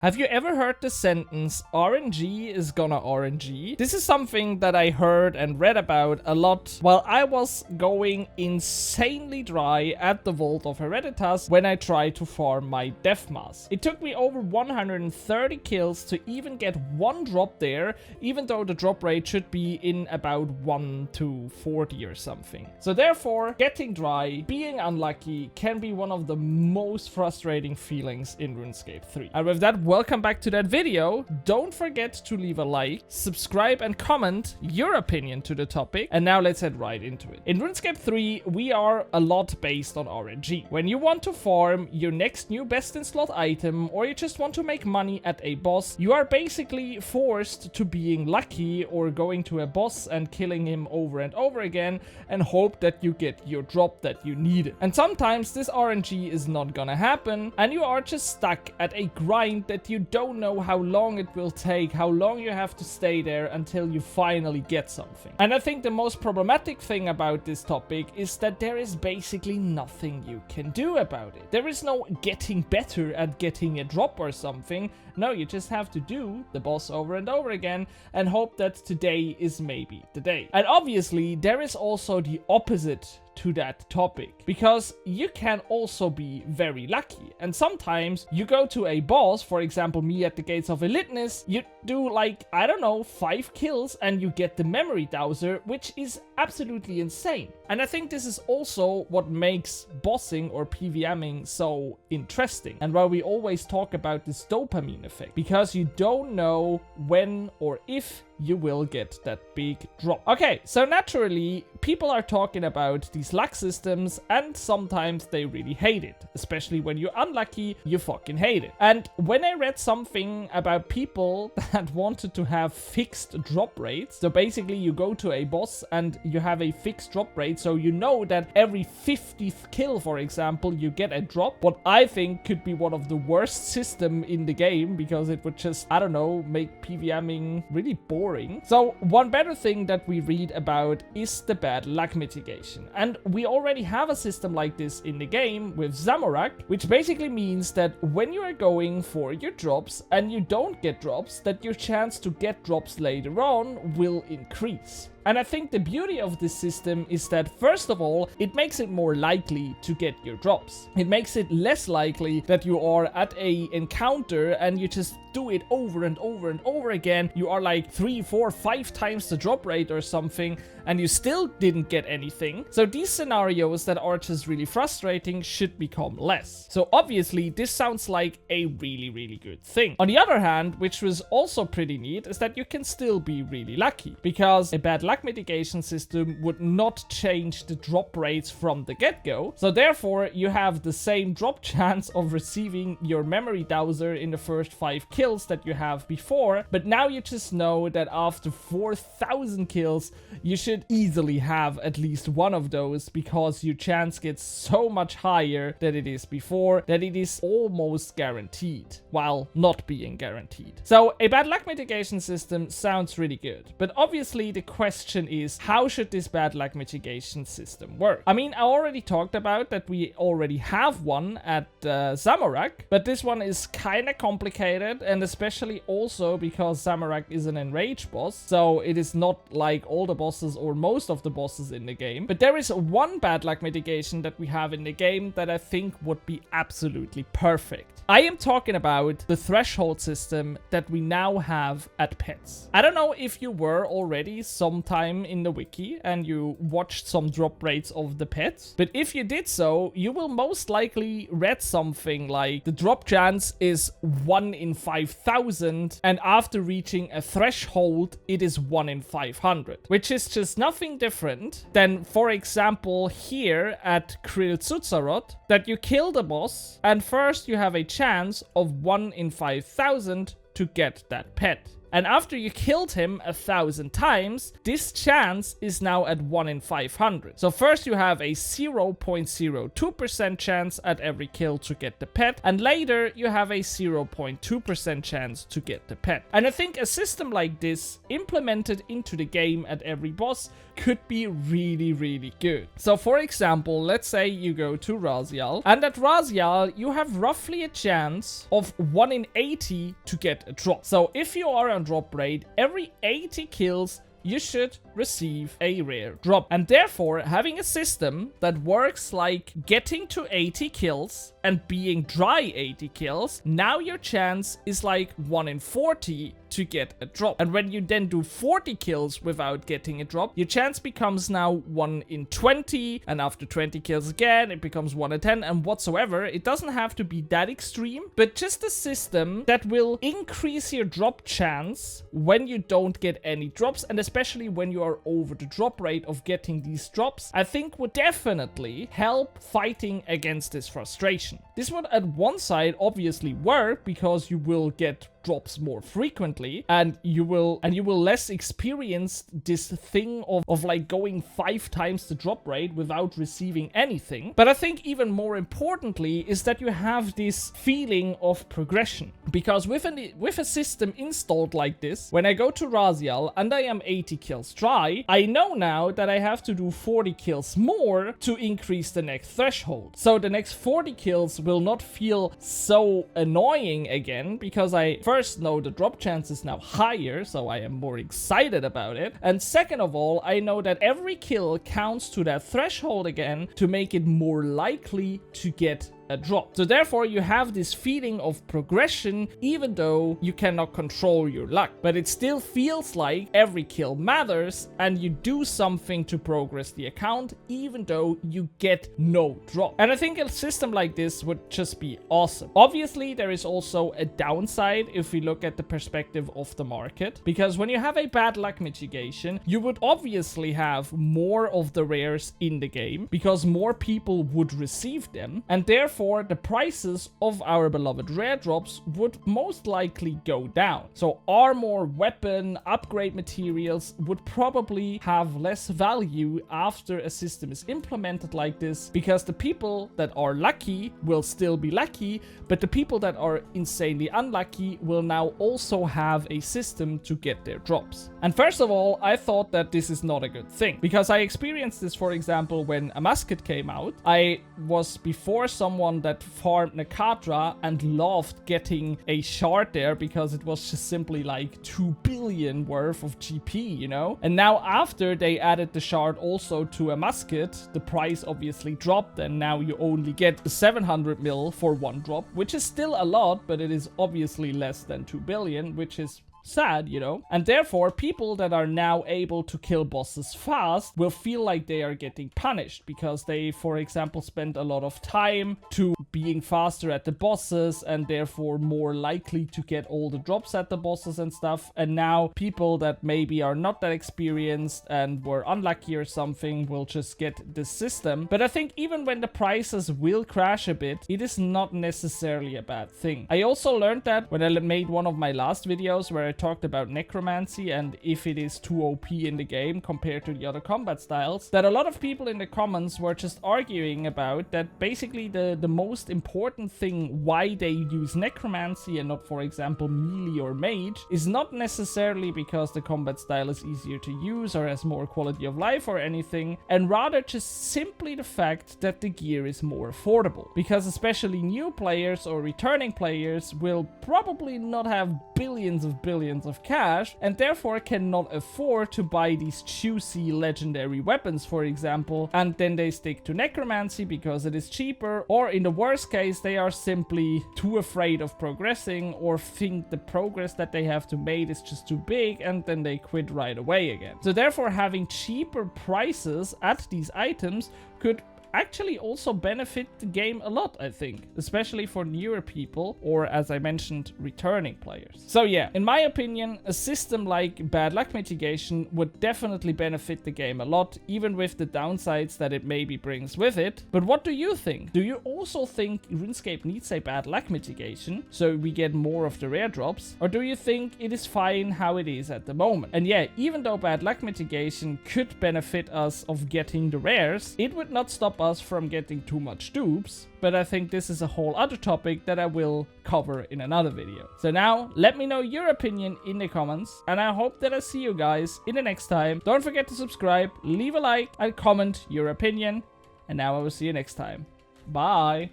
Have you ever heard the sentence, RNG is gonna RNG? This is something that I heard and read about a lot while I was going insanely dry at the Vault of Hereditas when I tried to farm my Death Mask. It took me over 130 kills to even get one drop there, even though the drop rate should be in about 1 to 40 or something. So therefore, getting dry, being unlucky can be one of the most frustrating feelings in RuneScape 3. And with that, welcome back to that video. Don't forget to leave a like, subscribe and comment your opinion to the topic. And now let's head right into it. In RuneScape 3, we are a lot based on RNG. When you want to farm your next new best in slot item, or you just want to make money at a boss, you are basically forced to being lucky or going to a boss and killing him over and over again and hope that you get your drop that you needed. And sometimes this RNG is not gonna happen and you are just stuck at a grind that you don't know how long it will take, how long you have to stay there until you finally get something. And I think the most problematic thing about this topic is that there is basically nothing you can do about it. There is no getting better at getting a drop or something. No, you just have to do the boss over and over again and hope that today is maybe the day. And obviously there is also the opposite to that topic, because you can also be very lucky, and sometimes you go to a boss, for example me at the Gates of Eliteness, you do like, I don't know, 5 kills and you get the memory dowser, which is absolutely insane. And I think this is also what makes bossing or PVMing so interesting, and why we always talk about this dopamine effect, because you don't know when or if you will get that big drop. Okay, so naturally, people are talking about these luck systems, and sometimes they really hate it. Especially when you're unlucky, you fucking hate it. And when I read something about people that wanted to have fixed drop rates, so basically you go to a boss and you have a fixed drop rate, so you know that every 50th kill, for example, you get a drop, what I think could be one of the worst system in the game, because it would just, I don't know, make PVMing really boring. So one better thing that we read about is the Bad Luck Mitigation. And we already have a system like this in the game with Zamorak, which basically means that when you are going for your drops and you don't get drops, that your chance to get drops later on will increase. And I think the beauty of this system is that, first of all, it makes it more likely to get your drops. It makes it less likely that you are at a encounter and you just do it over and over and over again. You are like 3, 4, 5 times the drop rate or something, and you still didn't get anything. So these scenarios that are just really frustrating should become less. So obviously, this sounds like a really, really good thing. On the other hand, which was also pretty neat, is that you can still be really lucky, because a Bad Luck Mitigation system would not change the drop rates from the get-go. So therefore, you have the same drop chance of receiving your memory dowser in the first 5 kills that you have before. But now you just know that after 4,000 kills, you should easily have at least one of those, because your chance gets so much higher than it is before, that it is almost guaranteed, while not being guaranteed. So a Bad Luck Mitigation system sounds really good, but obviously the question is, how should this Bad Luck Mitigation system work? I mean, I already talked about that we already have one at Zamorak, but this one is kind of complicated, and especially also because Zamorak is an enraged boss, so it is not like all the bosses or most of the bosses in the game. But there is one Bad Luck Mitigation that we have in the game that I think would be absolutely perfect. I am talking about the threshold system that we now have at Pets. I don't know if you were already sometime in the wiki and you watched some drop rates of the pets, but if you did so, you will most likely read something like the drop chance is 1 in 5,000, and after reaching a threshold, it is 1 in 500, which is just nothing different than, for example, here at Krill Tsutsaroth, that you kill the boss, and first you have a chance of 1 in 5,000 to get that pet. And after you killed him 1,000 times, this chance is now at 1 in 500. So first you have a 0.02% chance at every kill to get the pet, and later you have a 0.2% chance to get the pet. And I think a system like this implemented into the game at every boss could be really, really good. So for example, let's say you go to Raziel, and at Raziel you have roughly a chance of 1 in 80 to get a drop. So if you are on drop rate, every 80 kills you should receive a rare drop. And therefore, having a system that works like getting to 80 kills and being dry 80 kills, now your chance is like 1 in 40 to get a drop. And when you then do 40 kills without getting a drop, your chance becomes now 1 in 20, and after 20 kills again, it becomes 1 in 10, and whatsoever. It doesn't have to be that extreme, but just a system that will increase your drop chance when you don't get any drops, and especially when you are over the drop rate of getting these drops, I think would definitely help fighting against this frustration. This would at one side obviously work because you will get drops more frequently, and you will less experience this thing of like going 5 times the drop rate without receiving anything. But I think even more importantly is that you have this feeling of progression, because with a system installed like this, when I go to Raziel and I am 80 kills dry, I know now that I have to do 40 kills more to increase the next threshold. So the next 40 kills will not feel so annoying again, because I first know the drop chance is now higher, so I am more excited about it. And second of all, I know that every kill counts to that threshold again to make it more likely to get a drop. So therefore you have this feeling of progression, even though you cannot control your luck, but it still feels like every kill matters and you do something to progress the account, even though you get no drop. And I think a system like this would just be awesome. Obviously there is also a downside if we look at the perspective of the market, because when you have a bad luck mitigation, you would obviously have more of the rares in the game because more people would receive them, and therefore the prices of our beloved rare drops would most likely go down. So armor, weapon, upgrade materials would probably have less value after a system is implemented like this, because the people that are lucky will still be lucky, but the people that are insanely unlucky will now also have a system to get their drops. And first of all, I thought that this is not a good thing, because I experienced this, for example, when a musket came out. I was before someone that farmed Nakatra and loved getting a shard there because it was just simply like 2 billion worth of GP, you know? And now after they added the shard also to a musket, the price obviously dropped, and now you only get 700 mil for 1 drop, which is still a lot, but it is obviously less than 2 billion, which is sad, you know? And therefore, people that are now able to kill bosses fast will feel like they are getting punished because they, for example, spend a lot of time to being faster at the bosses and therefore more likely to get all the drops at the bosses and stuff. And now people that maybe are not that experienced and were unlucky or something will just get this system. But I think even when the prices will crash a bit, it is not necessarily a bad thing. I also learned that when I made one of my last videos where I talked about necromancy and if it is too OP in the game compared to the other combat styles, that a lot of people in the comments were just arguing about that basically the most important thing why they use necromancy and not, for example, melee or mage is not necessarily because the combat style is easier to use or has more quality of life or anything, and rather just simply the fact that the gear is more affordable, because especially new players or returning players will probably not have billions of cash and therefore cannot afford to buy these juicy legendary weapons, for example, and then they stick to necromancy because it is cheaper, or in the worst case they are simply too afraid of progressing or think the progress that they have to make is just too big and then they quit right away again. So therefore having cheaper prices at these items could actually also benefit the game a lot, I think, especially for newer people or, as I mentioned, returning players. So yeah, in my opinion, a system like Bad Luck Mitigation would definitely benefit the game a lot, even with the downsides that it maybe brings with it. But what do you think? Do you also think RuneScape needs a Bad Luck Mitigation so we get more of the rare drops? Or do you think it is fine how it is at the moment? And yeah, even though Bad Luck Mitigation could benefit us of getting the rares, it would not stop us from getting too much dupes. But I think this is a whole other topic that I will cover in another video. So now, let me know your opinion in the comments, and I hope that I see you guys in the next time. Don't forget to subscribe, leave a like, and comment your opinion. And now I will see you next time. Bye!